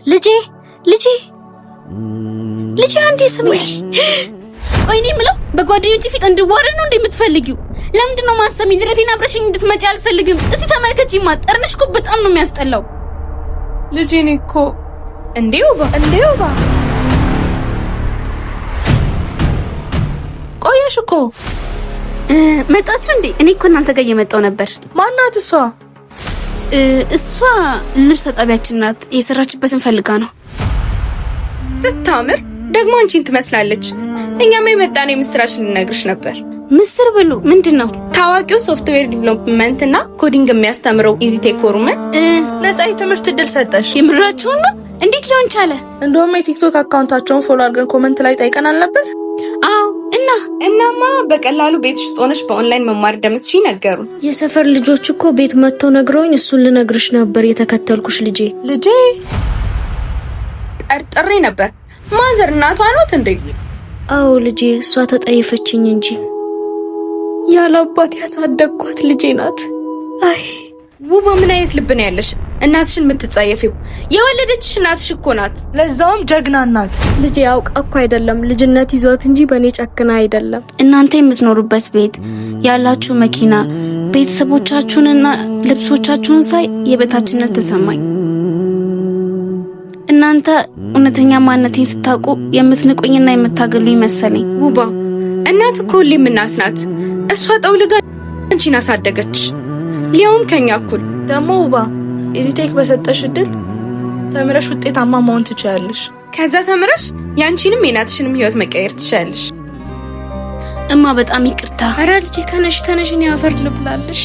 ልጄ አንዴ ስሚ። ቆይ እኔ የምለው በጓደኞቼ ፊት እንድዋረድ ነው እንደምትፈልጊው? ለምንድን ነው ማሰሚ? ድረቴን አብረሽኝ እንድትመጪ አልፈልግም። እስቲ ተመልከቺማ፣ ጠርንሽ እኮ በጣም ነው የሚያስጠላው። ልጄ ነኝ እኮ። እንዴው ባ ቆየሽ እኮ። መጣችሁ እንዴ? እኔ እኮ እናንተ ጋር እየመጣው ነበር። ማናት እሷ? እሷ ልብስ አጣቢያችን ናት። የሰራችበትን ፈልጋ ነው። ስታምር ደግሞ አንቺን ትመስላለች። እኛም የመጣነው የምስራች ልነግርሽ ነበር። ምስር ብሉ ምንድነው? ታዋቂው ሶፍትዌር ዲቨሎፕመንት እና ኮዲንግ የሚያስተምረው ኢዚቴክ ፎርም ነፃ የትምህርት እድል ሰጠሽ። የምራችሁን ነው? እንዴት ሊሆን ቻለ? እንደውም የቲክቶክ አካውንታቸውን ፎሎ አድርገን ኮሜንት ላይ ጠይቀናል ነበር። አዎ እናማ በቀላሉ ቤትሽ ውስጥ ሆነሽ በኦንላይን መማር እንደምትችይ ነገሩን። የሰፈር ልጆች እኮ ቤት መጥተው ነግረውኝ እሱን ልነግርሽ ነበር የተከተልኩሽ። ልጄ ጠርጥሬ ነበር። ማዘር እናቷ ናት እንዴ? አዎ ልጄ፣ እሷ ተጠይፈችኝ እንጂ ያለ አባት ያሳደግኳት ልጄ ናት። አይ ውባ፣ ምን አይነት ልብ ነው ያለሽ? እናትሽን የምትጸየፊው? የወለደችሽ እናትሽ እኮ ናት፣ ለዛውም ጀግና ናት። ልጄ አውቃ እኮ አይደለም፣ ልጅነት ይዟት እንጂ በእኔ ጨክና አይደለም። እናንተ የምትኖሩበት ቤት፣ ያላችሁ መኪና፣ ቤተሰቦቻችሁንና ልብሶቻችሁን ሳይ የበታችነት ተሰማኝ። እናንተ እውነተኛ ማንነቴን ስታውቁ የምትንቁኝና የምታገሉኝ መሰለኝ። ውባ፣ እናት እኮ ሁሌም እናት ናት። እሷ ጠውልጋ አንቺን አሳደገች፣ ሊያውም ከኛ እኩል። ደግሞ ውባ፣ ኢዚቴክ በሰጠሽ እድል ተምረሽ ውጤታማ መሆን ትችያለሽ። ከዛ ተምረሽ ያንቺንም የናትሽንም ህይወት መቀየር ትችያለሽ። እማ በጣም ይቅርታ። ኧረ ልጄ ተነሽ፣ እኔ አፈር ልብላለሽ።